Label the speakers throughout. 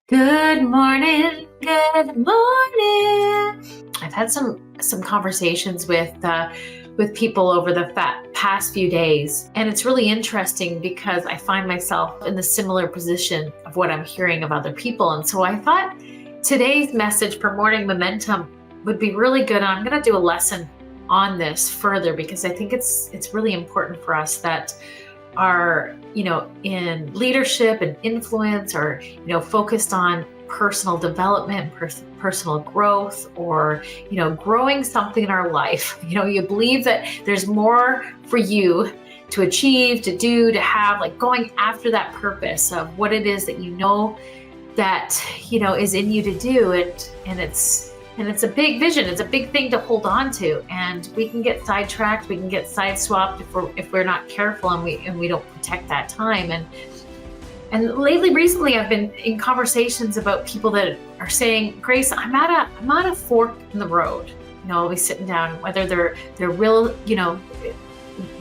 Speaker 1: Good morning. Good morning. I've had some conversations with people over the past few days, and it's really interesting because I find myself in the similar position of what I'm hearing of other people. And so I thought today's message for Morning Momentum would be really good. I'm going to do a lesson on this further because I think it's really important for us that are in leadership and influence, or focused on personal development, personal growth, or growing something in our life. You believe that there's more for you to achieve, to do, to have, like going after that purpose of what it is that that is in you to do, and it's a big vision. It's a big thing to hold on to, and we can get sidetracked. We can get sideswapped if we're not careful and we don't protect that time. And recently, I've been in conversations about people that are saying, "Grace, I'm at a fork in the road." I'll be sitting down, whether they're real,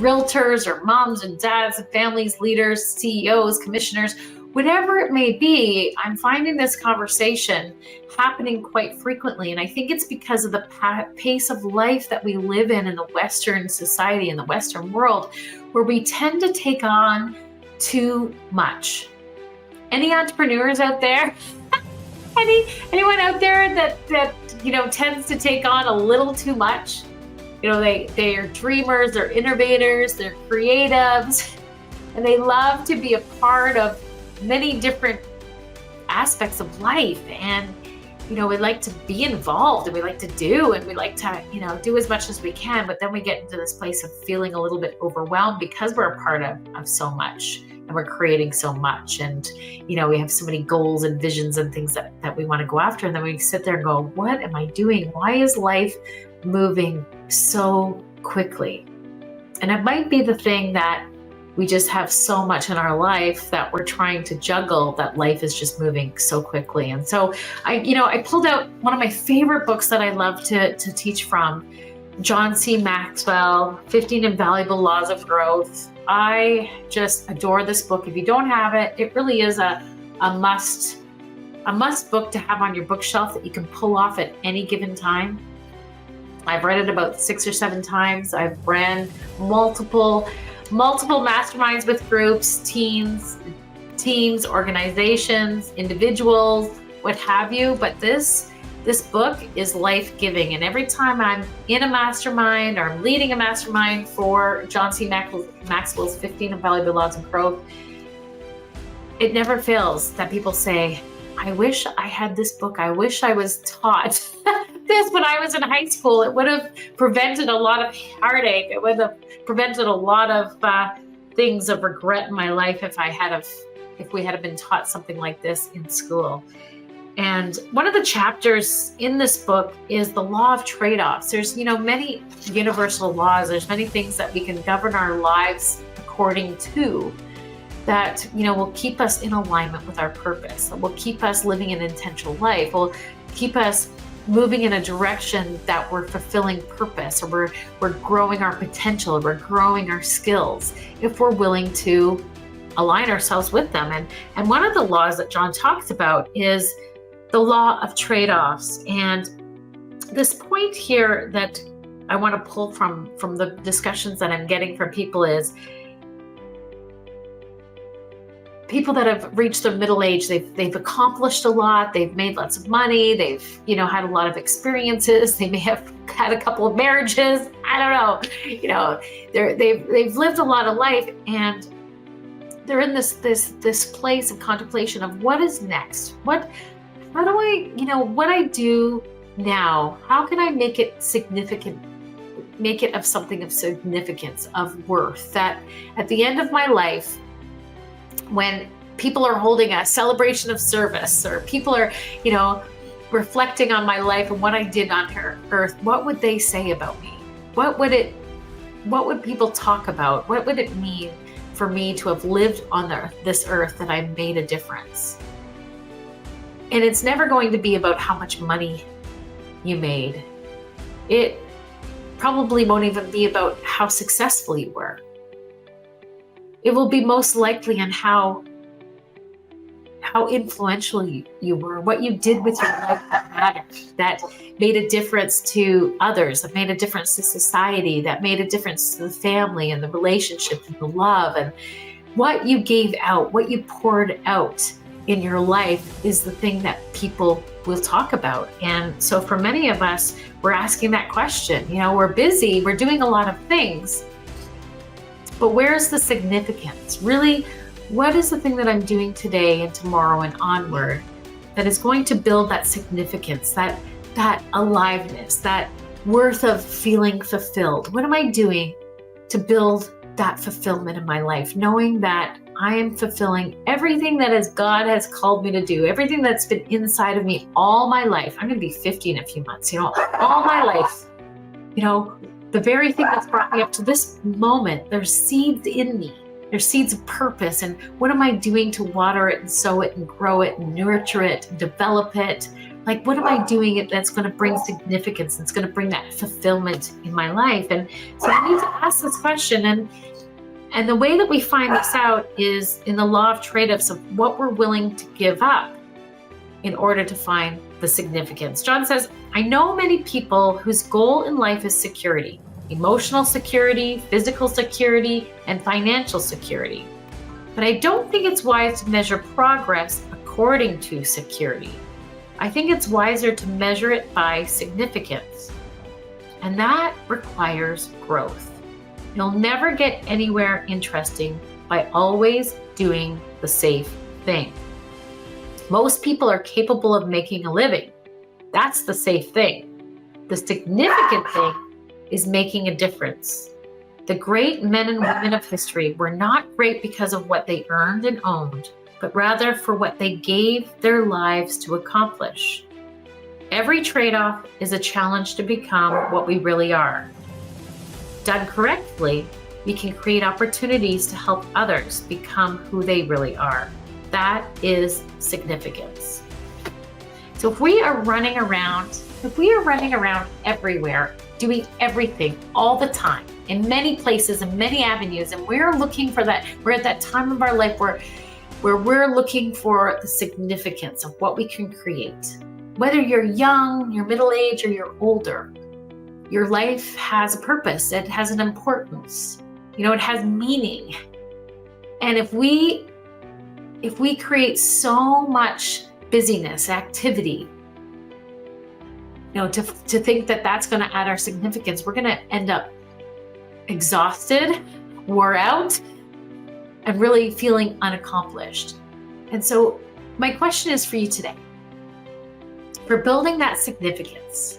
Speaker 1: realtors or moms and dads and families, leaders, CEOs, commissioners. Whatever it may be, I'm finding this conversation happening quite frequently. And I think it's because of the pace of life that we live in the Western society, in the Western world, where we tend to take on too much. Any entrepreneurs out there? Anyone out there that tends to take on a little too much? They are dreamers, they're innovators, they're creatives, and they love to be a part of many different aspects of life. And we like to be involved, and we like to do, and we like to do as much as we can. But then we get into this place of feeling a little bit overwhelmed because we're a part of so much, and we're creating so much, and we have so many goals and visions and things that we want to go after. And then we sit there and go, what am I doing? Why is life moving so quickly? And it might be the thing that we just have so much in our life that we're trying to juggle, that life is just moving so quickly. And so I pulled out one of my favorite books that I love to teach from, John C Maxwell, 15 Invaluable Laws of Growth. I just adore this book. If you don't have it, it really is a must book to have on your bookshelf that you can pull off at any given time. I've read it about 6 or 7 times. I've ran multiple masterminds with groups, teams, organizations, individuals, what have you. But this book is life-giving. And every time I'm in a mastermind, or I'm leading a mastermind for John C Maxwell's 15 Invaluable Laws of Growth, it never fails that people say, I wish I had this book. I wish I was taught this when I was in high school. It would have prevented a lot of heartache. It would have prevented a lot of things of regret in my life if we had been taught something like this in school. And one of the chapters in this book is the law of tradeoffs. There's many universal laws. There's many things that we can govern our lives according to, that will keep us in alignment with our purpose, that will keep us living an intentional life, will keep us moving in a direction that we're fulfilling purpose, or we're growing our potential, or we're growing our skills, if we're willing to align ourselves with them. And one of the laws that John talks about is the law of trade-offs. And this point here that I want to pull from the discussions that I'm getting from people is, people that have reached their middle age, they've accomplished a lot, they've made lots of money, they've had a lot of experiences, they may have had a couple of marriages, I don't know, they've lived a lot of life, and they're in this place of contemplation of what is next. What I do now, how can I make it significant, make it of something of significance, of worth, that at the end of my life, when people are holding a celebration of service, or people are, reflecting on my life and what I did on earth, what would they say about me? What would people talk about? What would it mean for me to have lived on this earth, that I made a difference? And it's never going to be about how much money you made. It probably won't even be about how successful you were. It will be most likely on how how influential you were, what you did with your life that mattered, that made a difference to others, that made a difference to society, that made a difference to the family and the relationship and the love, and what you gave out, what you poured out in your life is the thing that people will talk about. And so for many of us, we're asking that question. We're busy, we're doing a lot of things, but where's the significance? Really, what is the thing that I'm doing today and tomorrow and onward that is going to build that significance, that aliveness, that worth of feeling fulfilled? What am I doing to build that fulfillment in my life, knowing that I am fulfilling everything that God has called me to do, everything that's been inside of me all my life. I'm going to be 50 in a few months, all my life, the very thing that's brought me up to this moment. There's seeds in me. There's seeds of purpose. And what am I doing to water it and sow it and grow it and nurture it and develop it? Like, what am I doing that's going to bring significance? That's going to bring that fulfillment in my life? And so I need to ask this question. And the way that we find this out is in the law of trade-offs of what we're willing to give up in order to find the significance. John says, I know many people whose goal in life is security, emotional security, physical security, and financial security. But I don't think it's wise to measure progress according to security. I think it's wiser to measure it by significance. And that requires growth. You'll never get anywhere interesting by always doing the safe thing. Most people are capable of making a living. That's the safe thing. The significant thing is making a difference. The great men and women of history were not great because of what they earned and owned, but rather for what they gave their lives to accomplish. Every trade-off is a challenge to become what we really are. Done correctly, we can create opportunities to help others become who they really are. That is significance. So if we are running around everywhere, doing everything all the time, in many places and many avenues, and we're looking for that, we're at that time of our life where we're looking for the significance of what we can create. Whether you're young, you're middle-aged, or you're older, your life has a purpose. It has an importance. It has meaning. And if we create so much busyness, activity, to think that that's going to add our significance, we're going to end up exhausted, wore out, and really feeling unaccomplished. And so my question is for you today, for building that significance,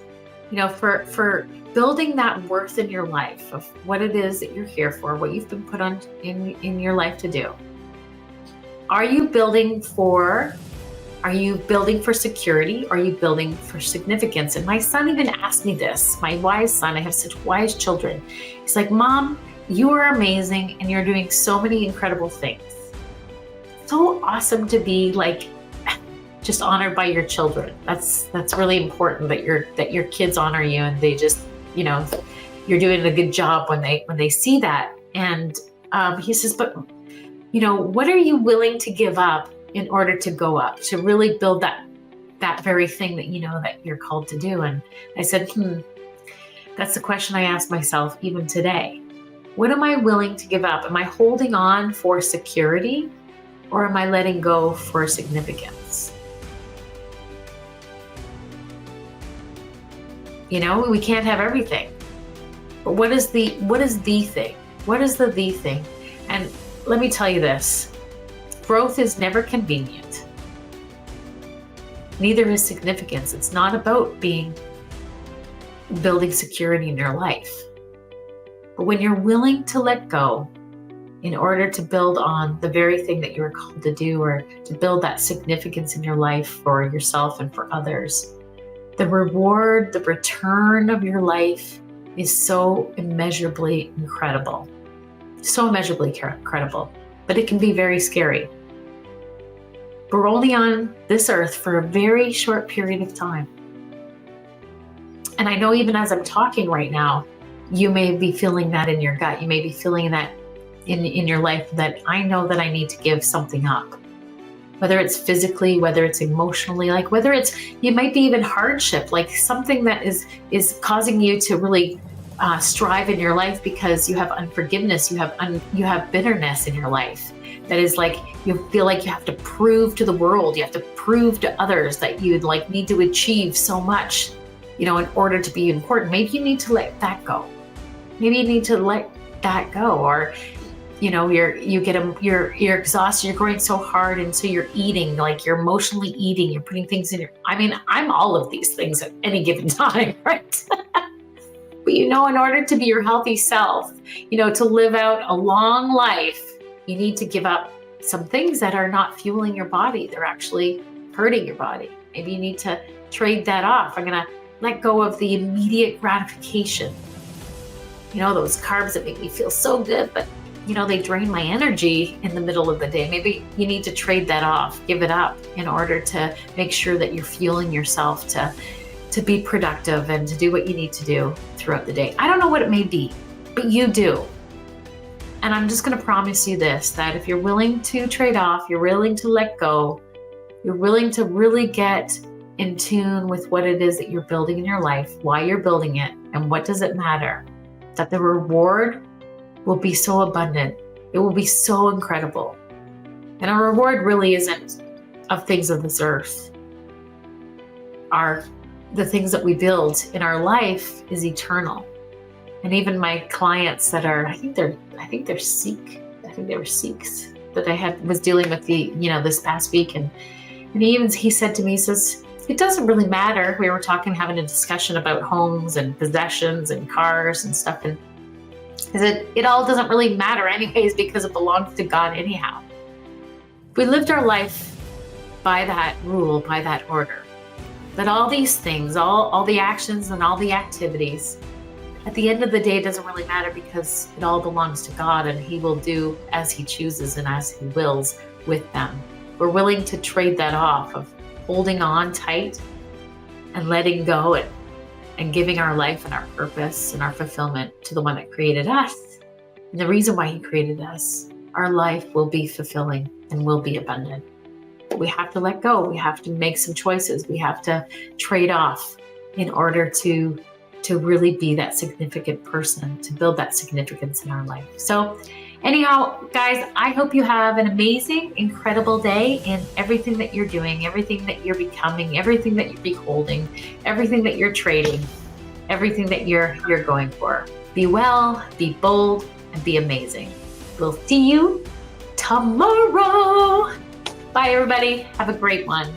Speaker 1: for building that worth in your life of what it is that you're here for, what you've been put on in your life to do. Are you building for security? Are you building for significance? And my son even asked me this, my wise son, I have such wise children. He's like, Mom, you are amazing and you're doing so many incredible things. So awesome to be just honored by your children. That's really important that your kids honor you and they just, you're doing a good job when they see that. And he says, but what are you willing to give up in order to go up, to really build that very thing that you're called to do? And I said, that's the question I ask myself even today. What am I willing to give up? Am I holding on for security or am I letting go for significance? We can't have everything. But what is the thing? What is the thing? And let me tell you this. Growth is never convenient. Neither is significance. It's not about building security in your life. But when you're willing to let go in order to build on the very thing that you were called to do, or to build that significance in your life for yourself and for others, the reward, the return of your life is so immeasurably incredible. So immeasurably incredible. But it can be very scary. We're only on this earth for a very short period of time. And I know even as I'm talking right now, you may be feeling that in your gut. You may be feeling that in your life, that I know that I need to give something up. whether it's physically, whether it's emotionally, like whether it's, you might be even hardship, like something that is causing you to really strive in your life because you have unforgiveness, you have bitterness in your life. That is like, you feel like you have to prove to the world, you have to prove to others that you'd like need to achieve so much, in order to be important. Maybe you need to let that go. Maybe you need to let that go, or you're exhausted, you're going so hard, and so you're eating, like you're emotionally eating, you're putting things in I'm all of these things at any given time, right? But in order to be your healthy self, to live out a long life, you need to give up some things that are not fueling your body. They're actually hurting your body. Maybe you need to trade that off. I'm gonna let go of the immediate gratification. Those carbs that make me feel so good, but they drain my energy in the middle of the day. Maybe you need to trade that off, give it up, in order to make sure that you're fueling yourself to be productive and to do what you need to do throughout the day. I don't know what it may be, but you do. And I'm just going to promise you this, that if you're willing to trade off, you're willing to let go, you're willing to really get in tune with what it is that you're building in your life, why you're building it, and what does it matter, that the reward will be so abundant. It will be so incredible. And our reward really isn't of things of this earth. The things that we build in our life is eternal. And even my clients that are, I think they were Sikhs that I was dealing with this past week. And he said to me, he says, it doesn't really matter. We were having a discussion about homes and possessions and cars and stuff. And it all doesn't really matter anyways, because it belongs to God anyhow. If we lived our life by that rule, by that order, that all these things, all the actions and all the activities, at the end of the day, it doesn't really matter, because it all belongs to God, and He will do as He chooses and as He wills with them. We're willing to trade that off of holding on tight and letting go and giving our life and our purpose and our fulfillment to the one that created us. And the reason why He created us, our life will be fulfilling and will be abundant. But we have to let go. We have to make some choices. We have to trade off in order to really be that significant person, to build that significance in our life. So anyhow, guys, I hope you have an amazing, incredible day in everything that you're doing, everything that you're becoming, everything that you're beholding, everything that you're trading, everything that you're going for. Be well, be bold, and be amazing. We'll see you tomorrow. Bye, everybody. Have a great one.